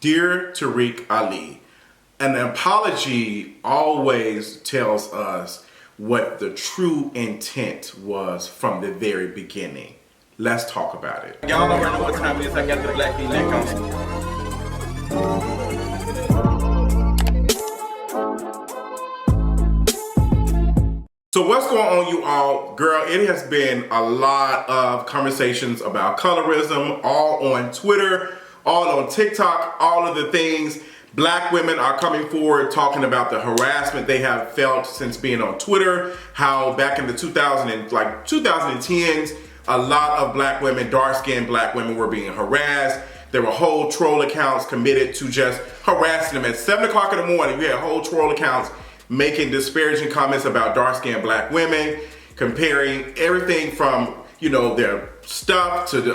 Dear Tarek Ali, an apology always tells us what the true intent was from the very beginning. Let's talk about it. Y'all already know what time it is. I got the black V-neck on. So what's going on, you all? Girl, it has been a lot of conversations about colorism, all on Twitter, all on TikTok, all of the things. Black women are coming forward talking about the harassment they have felt since being on Twitter, how back in the 2010s, a lot of black women, dark-skinned black women, were being harassed. There were whole troll accounts committed to just harassing them. At 7 o'clock in the morning, you had whole troll accounts making disparaging comments about dark-skinned black women, comparing everything from, you know, their stuff to the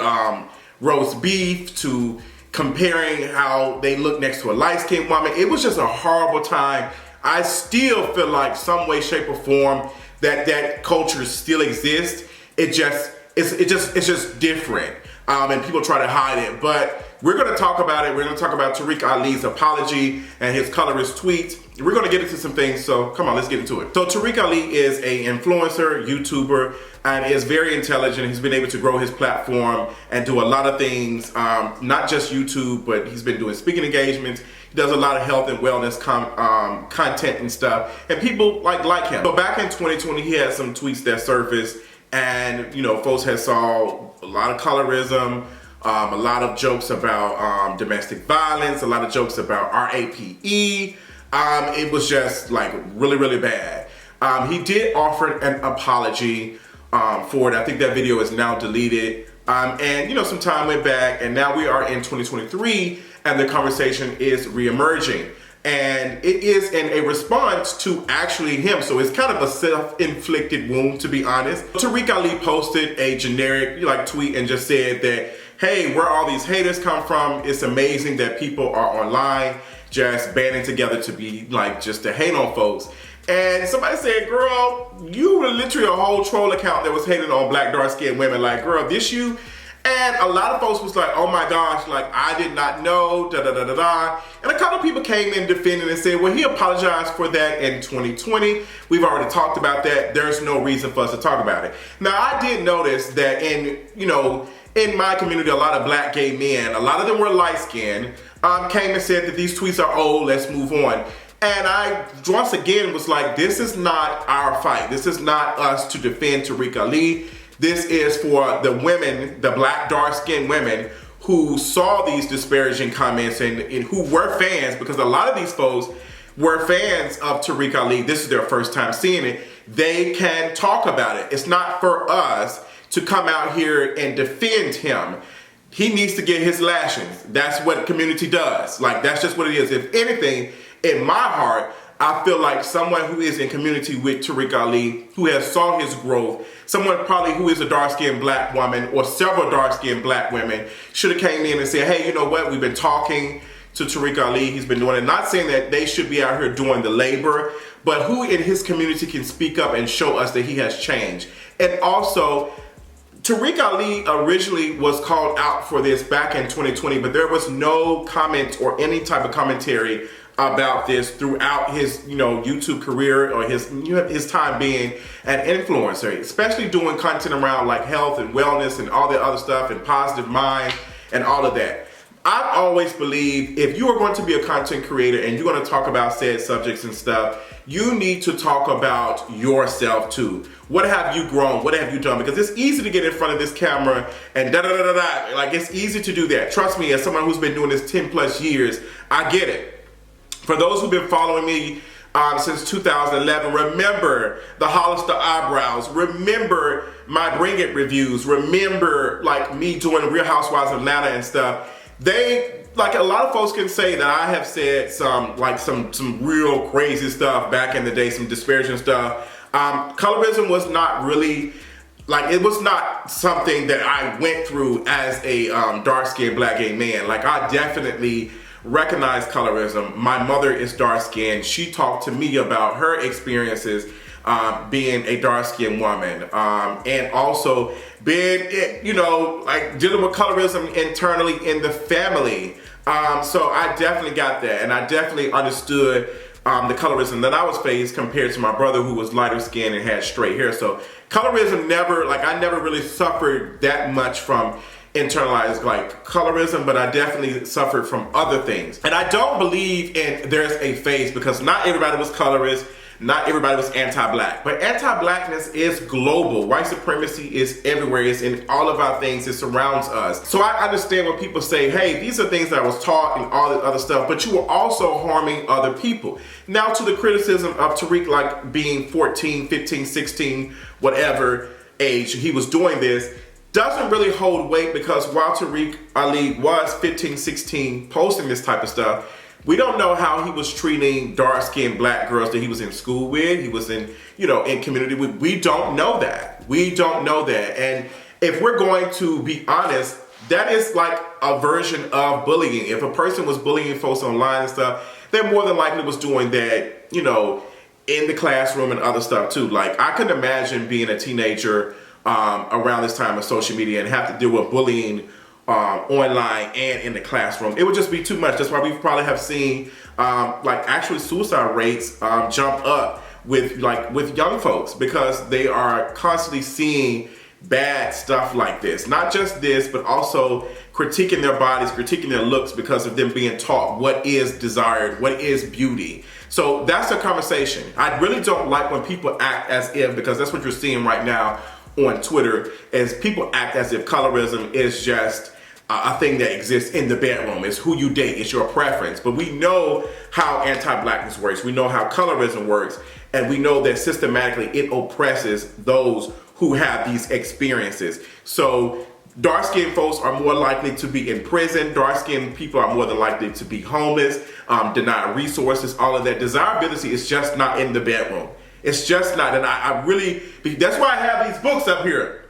roast beef to comparing how they look next to a light-skinned woman. It was just a horrible time. I still feel like some way, shape, or form that culture still exists. It's just different, and people try to hide it. But we're going to talk about it. We're going to talk about Tarek Ali's apology and his colorist tweets. We're going to get into some things, so come on, let's get into it. So Tarek Ali is an influencer, YouTuber, and is very intelligent. He's been able to grow his platform and do a lot of things, not just YouTube, but he's been doing speaking engagements. He does a lot of health and wellness content and stuff, and people like him. So back in 2020, he had some tweets that surfaced, and you know, folks had saw a lot of colorism, a lot of jokes about domestic violence, a lot of jokes about RAPE. It was just like really, really bad. He did offer an apology for it. I think that video is now deleted. And you know, some time went back, and now we are in 2023, and the conversation is reemerging. And it is in a response to actually him. So it's kind of a self-inflicted wound, to be honest. Tarek Ali posted a generic tweet and just said that, hey, where all these haters come from, it's amazing that people are online just banding together to be just to hate on folks. And somebody said, girl, you were literally a whole troll account that was hating on black dark-skinned women. Like, girl, this you? And a lot of folks was like, oh my gosh, I did not know, da-da-da-da-da. And a couple of people came in defending and said, well, he apologized for that in 2020. We've already talked about that. There's no reason for us to talk about it. Now, I did notice that in my community, a lot of black gay men, a lot of them were light-skinned, came and said that these tweets are old, let's move on. And I, once again, was like, this is not our fight. This is not us to defend Tarek Ali. This is for the women, the black dark-skinned women who saw these disparaging comments and who were fans, because a lot of these folks were fans of Tarek Ali. This is their first time seeing it. They can talk about it. It's not for us to come out here and defend him. He needs to get his lashings. That's what community does. That's just what it is. If anything, in my heart, I feel like someone who is in community with Tarek Ali, who has saw his growth, someone probably who is a dark-skinned black woman or several dark-skinned black women should have came in and said, hey, you know what? We've been talking to Tarek Ali. He's been doing it. Not saying that they should be out here doing the labor, but who in his community can speak up and show us that he has changed. And also, Tarek Ali originally was called out for this back in 2020, but there was no comment or any type of commentary about this throughout his YouTube career or his time being an influencer, especially doing content around health and wellness and all the other stuff and positive mind and all of that. I've always believed if you are going to be a content creator and you're going to talk about said subjects and stuff, you need to talk about yourself too. What have you grown? What have you done? Because it's easy to get in front of this camera and da-da-da-da-da. It's easy to do that. Trust me, as someone who's been doing this 10 plus years, I get it. For those who've been following me since 2011, remember the Hollister eyebrows. Remember my Bring It reviews. Remember me doing Real Housewives of Atlanta and stuff. They, a lot of folks can say that I have said some real crazy stuff back in the day, some disparaging stuff. Colorism was not really, it was not something that I went through as a dark-skinned black gay man. I definitely recognize colorism. My mother is dark-skinned. She talked to me about her experiences being a dark-skinned woman, and also being, dealing with colorism internally in the family. So I definitely got that, and I definitely understood the colorism that I was faced compared to my brother who was lighter skinned and had straight hair. So colorism I never really suffered that much from internalized like colorism, but I definitely suffered from other things. And I don't believe in there's a phase, because not everybody was colorist, not everybody was anti-black, but anti-blackness is global. White supremacy is everywhere. It's in all of our things. It surrounds us. So I understand when people say, hey, these are things that I was taught and all this other stuff, but you were also harming other people. Now to the criticism of Tarek, like being 14, 15, 16, whatever age he was doing this, doesn't really hold weight, because while Tarek Ali was 15, 16 posting this type of stuff, we don't know how he was treating dark-skinned black girls that he was in school with, he was in, in community with. We don't know that. We don't know that. And if we're going to be honest, that is like a version of bullying. If a person was bullying folks online and stuff, they more than likely was doing that, in the classroom and other stuff too. Like, I couldn't imagine being a teenager around this time of social media and have to deal with bullying online and in the classroom. It would just be too much. That's why we probably have seen actually suicide rates jump up with young folks, because they are constantly seeing bad stuff like this. Not just this, but also critiquing their bodies, critiquing their looks, because of them being taught what is desired, what is beauty. So that's a conversation. I really don't like when people act as if, because that's what you're seeing right now on Twitter, as people act as if colorism is just a thing that exists in the bedroom. It's who you date, it's your preference. But we know how anti-blackness works. We know how colorism works. And we know that systematically it oppresses those who have these experiences. So dark-skinned folks are more likely to be in prison. Dark-skinned people are more than likely to be homeless, denied resources, all of that. Desirability is just not in the bedroom. It's just not. And I really, that's why I have these books up here.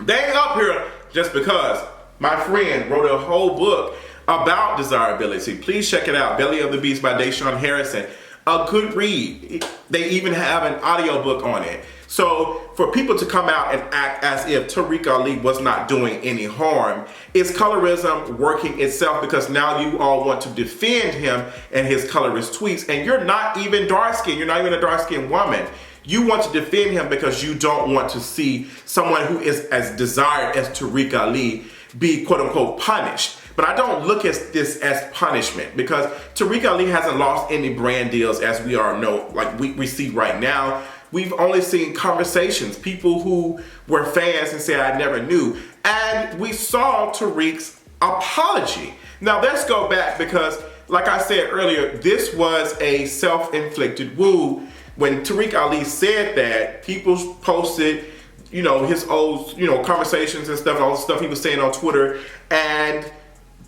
They ain't up here just because. My friend wrote a whole book about desirability. Please check it out. Belly of the Beast by Deshaun Harrison. A good read. They even have an audiobook on it. So for people to come out and act as if Tarek Ali was not doing any harm, is colorism working itself? Because now you all want to defend him and his colorist tweets, and you're not even dark-skinned. You're not even a dark-skinned woman. You want to defend him because you don't want to see someone who is as desired as Tarek Ali be quote-unquote punished. But I don't look at this as punishment, because Tarek Ali hasn't lost any brand deals, as we all know, like we see right now. We've only seen conversations, people who were fans and said, I never knew. And we saw Tarek's apology. Now let's go back, because like I said earlier, this was a self-inflicted wound. When Tarek Ali said that, people posted his old, conversations and stuff, all the stuff he was saying on Twitter, and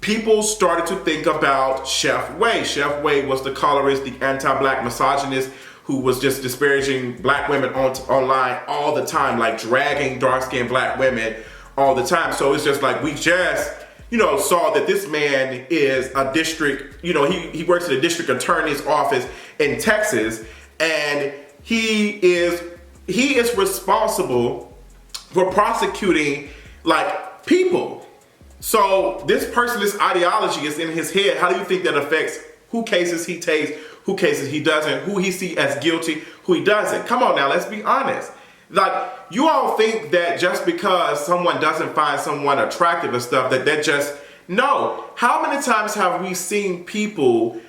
people started to think about Chef Way. Chef Way was the colorist, the anti-black misogynist who was just disparaging black women online all the time, like dragging dark-skinned black women all the time. So it's just like, we just, saw that this man is a district, he works at a district attorney's office in Texas, and he is responsible for prosecuting like people. So this person's ideology is in his head. How do you think that affects who cases he takes, who cases he doesn't, who he sees as guilty, who he doesn't? Come on now, let's be honest. Like, you all think that just because someone doesn't find someone attractive and stuff, that just, no. How many times have we seen people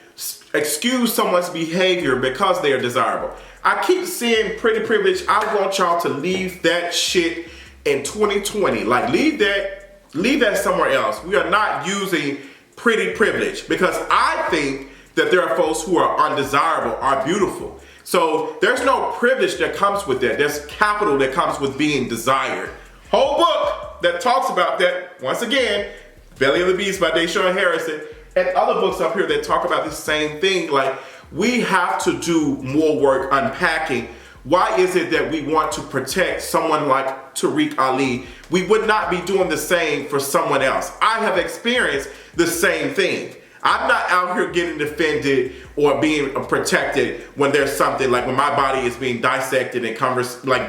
excuse someone's behavior because they are desirable? I keep seeing pretty privilege. I want y'all to leave that shit in 2020. Like, leave that somewhere else. We are not using pretty privilege, because I think that there are folks who are undesirable, are beautiful. So there's no privilege that comes with that. There's capital that comes with being desired. Whole book that talks about that, once again, Belly of the Beast by Deshaun Harrison, and other books up here that talk about the same thing. Like, we have to do more work unpacking. Why is it that we want to protect someone like Tarek Ali? We would not be doing the same for someone else. I have experienced the same thing. I'm not out here getting defended or being protected when there's something like when my body is being dissected and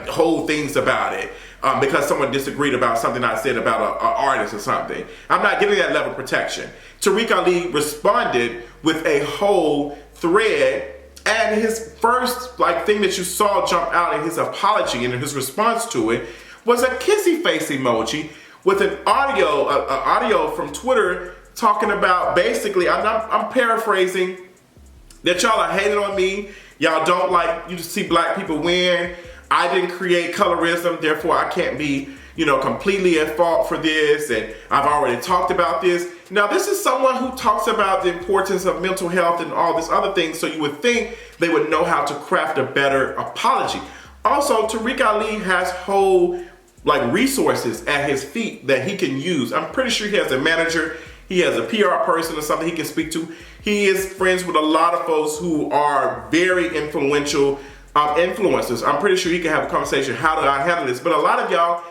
whole things about it. because someone disagreed about something I said about an artist or something. I'm not getting that level of protection. Tariq Ali responded with a whole thread, and his first thing that you saw jump out in his apology and in his response to it was a kissy face emoji with an audio from Twitter talking about, basically, I'm paraphrasing, that y'all are hating on me. Y'all don't like you to see black people win. I didn't create colorism, therefore I can't be, completely at fault for this, and I've already talked about this. Now, this is someone who talks about the importance of mental health and all this other things, so you would think they would know how to craft a better apology. Also, Tariq Ali has whole resources at his feet that he can use. I'm pretty sure he has a manager, he has a PR person or something he can speak to. He is friends with a lot of folks who are very influential influencers. I'm pretty sure he can have a conversation, how do I handle this? But a lot of y'all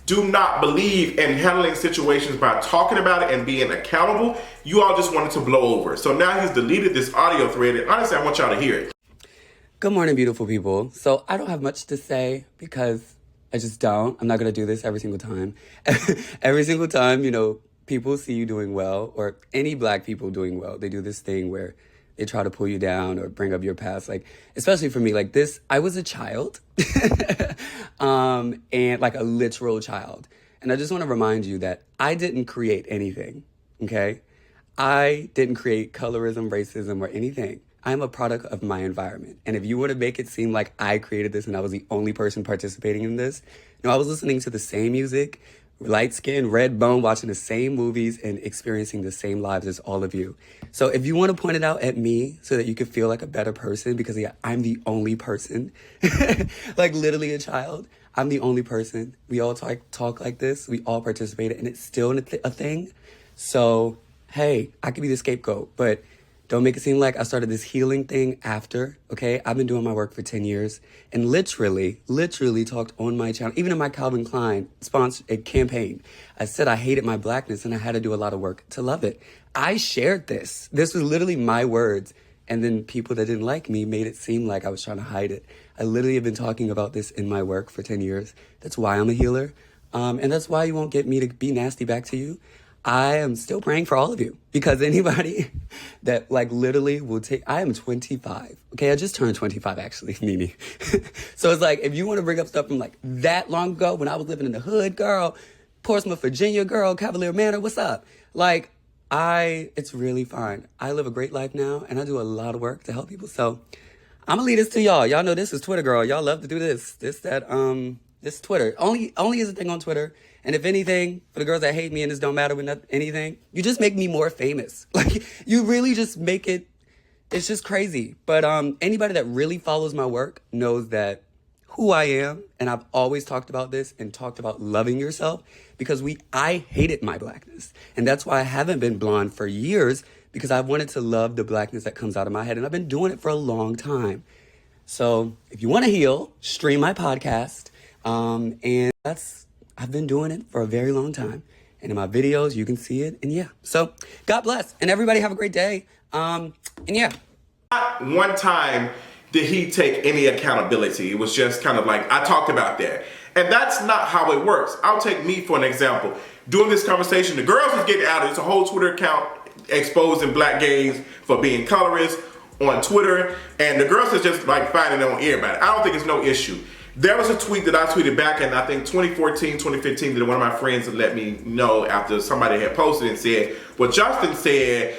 do not believe in handling situations by talking about it and being accountable. You all just wanted to blow over. So now he's deleted this audio thread, and honestly, I want y'all to hear it. Good morning, beautiful people. So I don't have much to say because I just don't. I'm not going to do this every single time. Every single time, people see you doing well, or any black people doing well, they do this thing where they try to pull you down or bring up your past. Especially for me, this, I was a child, and a literal child. And I just want to remind you that I didn't create anything, okay? I didn't create colorism, racism, or anything. I'm a product of my environment. And if you want to make it seem like I created this and I was the only person participating in this, no, I was listening to the same music, light skin, red bone, watching the same movies and experiencing the same lives as all of you. So if you want to point it out at me so that you can feel like a better person, because I'm the only person, literally a child, I'm the only person. We all talk like this. We all participated, and it's still a thing. So, hey, I could be the scapegoat, but don't make it seem like I started this healing thing after, okay? I've been doing my work for 10 years and literally talked on my channel, even in my Calvin Klein sponsored campaign. I said I hated my blackness and I had to do a lot of work to love it. I shared this. This was literally my words. And then people that didn't like me made it seem like I was trying to hide it. I literally have been talking about this in my work for 10 years. That's why I'm a healer. And that's why you won't get me to be nasty back to you. I am still praying for all of you, because anybody that literally will I am 25. Okay, I just turned 25 actually, Mimi. So it's if you want to bring up stuff from that long ago when I was living in the hood, girl, Portsmouth, Virginia, girl, Cavalier Manor, what's up? It's really fine. I live a great life now and I do a lot of work to help people. So I'm gonna leave this to y'all. Y'all know this is Twitter, girl. Y'all love to do this. This Twitter. Only is a thing on Twitter. And if anything, for the girls that hate me and this don't matter with anything, you just make me more famous. You really just make it, it's just crazy. But anybody that really follows my work knows that who I am, and I've always talked about this and talked about loving yourself, because I hated my blackness. And that's why I haven't been blonde for years, because I wanted to love the blackness that comes out of my head. And I've been doing it for a long time. So if you want to heal, stream my podcast. And I've been doing it for a very long time. And in my videos, you can see it. And yeah, so God bless. And everybody have a great day. And yeah. Not one time did he take any accountability. It was just kind of I talked about that. And that's not how it works. I'll take me for an example. During this conversation, the girls was getting out. It's a whole Twitter account exposing black gays for being colorist on Twitter. And the girls is just finding their own ear about it. I don't think it's no issue. There was a tweet that I tweeted back in, I think, 2014, 2015, that one of my friends had let me know after somebody had posted and said, well, Justin said,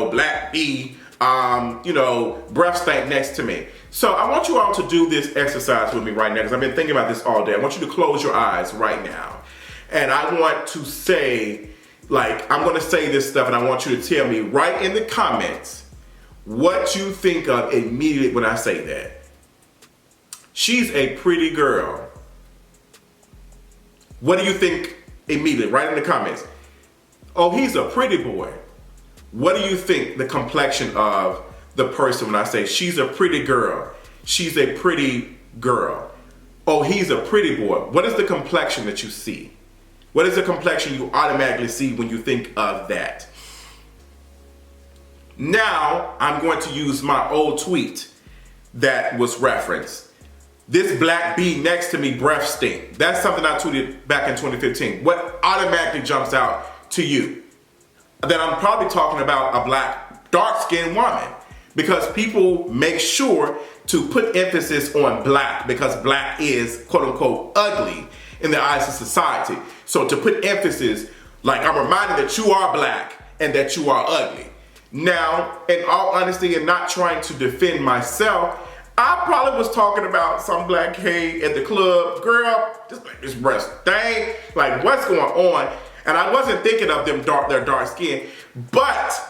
black B, breath stank next to me. So I want you all to do this exercise with me right now, because I've been thinking about this all day. I want you to close your eyes right now. And I want to say, I'm going to say this stuff, and I want you to tell me right in the comments what you think of immediately when I say that. She's a pretty girl. What do you think immediately? Write in the comments. Oh, he's a pretty boy. What do you think the complexion of the person when I say she's a pretty girl? She's a pretty girl. Oh, he's a pretty boy. What is the complexion that you see? What is the complexion you automatically see when you think of that? Now, I'm going to use my old tweet that was referenced. this black bee next to me breath stink. That's something I tweeted back in 2015. What automatically jumps out to you? Then I'm probably talking about a black dark-skinned woman, because people make sure to put emphasis on black because black is quote unquote ugly in the eyes of society. So to put emphasis, like I'm reminded that you are black and that you are ugly. Now, in all honesty and not trying to defend myself, I probably was talking about some black kid at the club. Girl, this breast thing, like what's going on? And I wasn't thinking of them their dark skin, but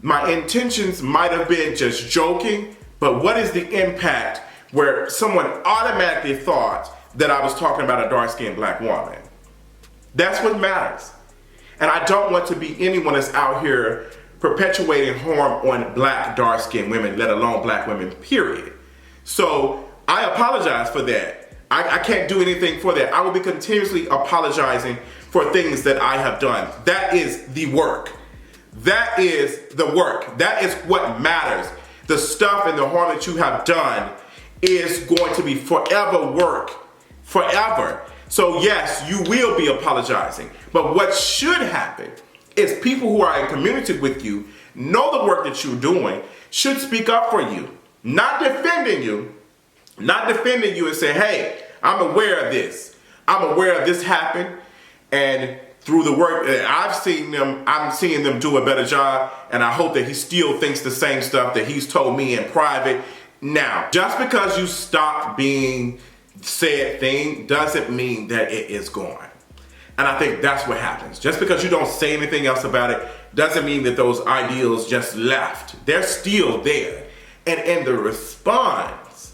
my intentions might have been just joking. But what is the impact where someone automatically thought that I was talking about a dark-skinned black woman? That's what matters. And I don't want to be anyone that's out here perpetuating harm on black dark-skinned women, let alone black women, period. So I apologize for that. I can't do anything for that. I will be continuously apologizing for things that I have done. That is the work. That is the work. That is what matters. The stuff and the harm that you have done is going to be forever work. Forever. So yes, you will be apologizing. But what should happen is people who are in community with you, know the work that you're doing, should speak up for you. Not defending you. Not defending you and say, hey, I'm aware of this. I'm aware of this happened. And through the work that I'm seeing them do a better job. And I hope that he still thinks the same stuff that he's told me in private. Now, just because you stop being said thing doesn't mean that it is gone. And I think that's what happens. Just because you don't say anything else about it doesn't mean that those ideals just left. They're still there. And in the response,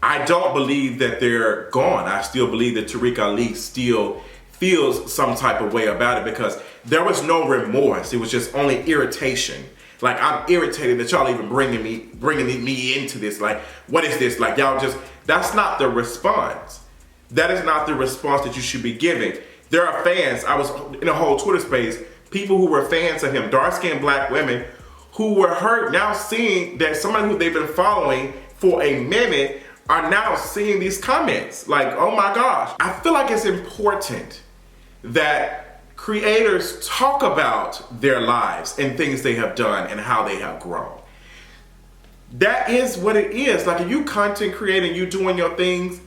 I don't believe that they're gone. I still believe that Tarek Ali still feels some type of way about it, because there was no remorse. It was just only irritation. Like, I'm irritated that y'all even bringing me into this. Like, what is this? Like, y'all just, that's not the response. That is not the response that you should be giving. There are fans. I was in a whole Twitter space, people who were fans of him, dark-skinned black women, who were hurt now seeing that somebody who they've been following for a minute are now seeing these comments. Like, oh my gosh. I feel like it's important that creators talk about their lives and things they have done and how they have grown. That is what it is. Like, if you content creating, you doing your things,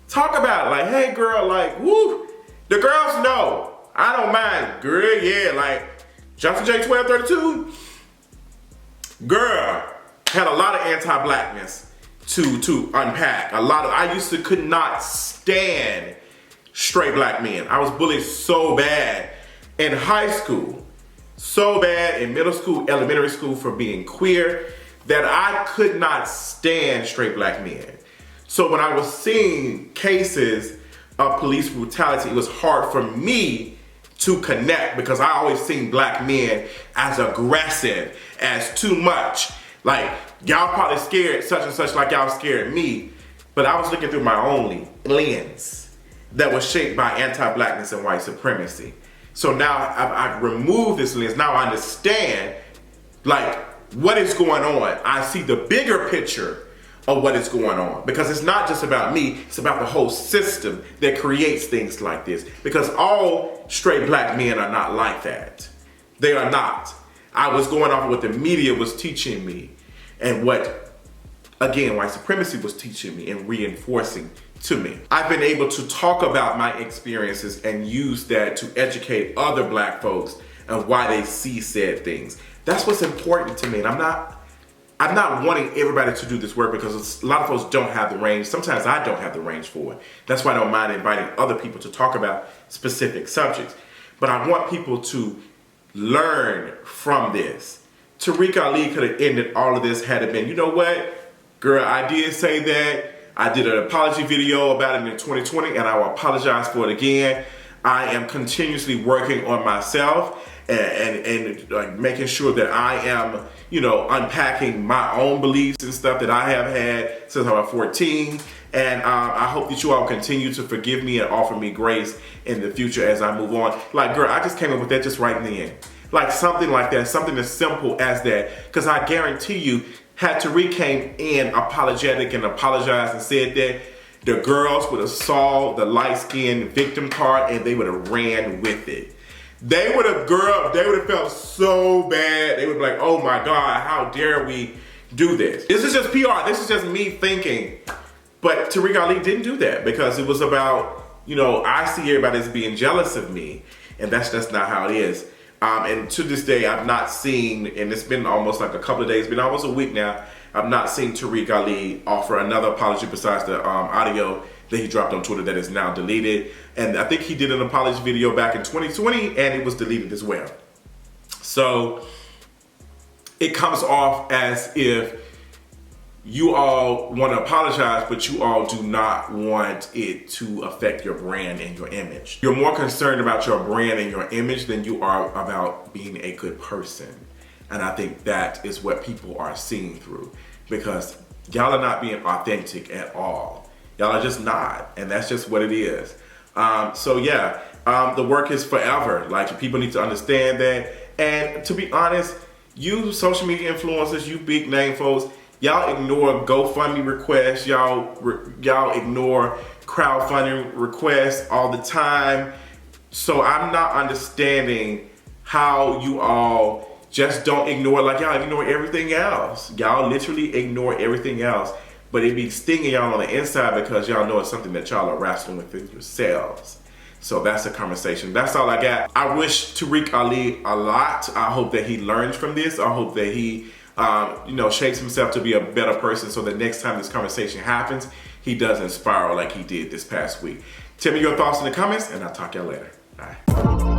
talk about it. Like, hey girl, like, woo, the girls know. I don't mind. Girl, yeah, like, Johnson J 1232, girl, had a lot of anti-blackness to unpack. I used to could not stand straight black men. I was bullied so bad in high school, so bad in middle school, elementary school for being queer, that I could not stand straight black men. So when I was seeing cases of police brutality, it was hard for me to connect, because I always seen black men as aggressive, as too much. Like, y'all probably scared such and such like y'all scared me, but I was looking through my own lens that was shaped by anti-blackness and white supremacy. So now I've removed this lens. Now I understand, like, what is going on. I see the bigger picture of what is going on, because it's not just about me, it's about the whole system that creates things like this, because all straight black men are not like that. They are not. I was going off of what the media was teaching me and what, again, white supremacy was teaching me and reinforcing to me. I've been able to talk about my experiences and use that to educate other black folks and why they see said things. That's what's important to me. And I'm not wanting everybody to do this work, because a lot of folks don't have the range. Sometimes I don't have the range for it. That's why I don't mind inviting other people to talk about specific subjects. But I want people to learn from this. Tarek Ali could have ended all of this had it been, you know what, girl, I did say that. I did an apology video about it in 2020, and I will apologize for it again. I am continuously working on myself and making sure that I am, unpacking my own beliefs and stuff that I have had since I was 14. And I hope that you all continue to forgive me and offer me grace in the future as I move on. Like, girl, I just came up with that just right in the end. Like, something like that, something as simple as that. Because I guarantee you, had Tarek came in apologetic and apologized and said that, the girls would have saw the light-skinned victim card and they would have ran with it. They would have felt so bad. They would be like, oh my God, how dare we do this? This is just PR. This is just me thinking. But Tarek Ali didn't do that because it was about, you know, I see everybody as being jealous of me, and that's just not how it is. And to this day, I've not seen, and it's been almost like a couple of days, it's been almost a week now, I've not seen Tarek Ali offer another apology besides the audio that he dropped on Twitter that is now deleted. And I think he did an apology video back in 2020 and it was deleted as well. So it comes off as if you all want to apologize, but you all do not want it to affect your brand and your image. You're more concerned about your brand and your image than you are about being a good person. And I think that is what people are seeing through, because y'all are not being authentic at all. Y'all are just not, and that's just what it is. So yeah, the work is forever. Like, people need to understand that. And to be honest, you social media influencers, you big name folks, y'all ignore GoFundMe requests, y'all ignore crowdfunding requests all the time. So I'm not understanding how you all just don't ignore, like y'all ignore everything else. Y'all literally ignore everything else, but it be stinging y'all on the inside because y'all know it's something that y'all are wrestling within yourselves. So that's a conversation. That's all I got. I wish Tarek Ali a lot. I hope that he learns from this. I hope that he shapes himself to be a better person so that next time this conversation happens, he doesn't spiral like he did this past week. Tell me your thoughts in the comments, and I'll talk to y'all later. Bye.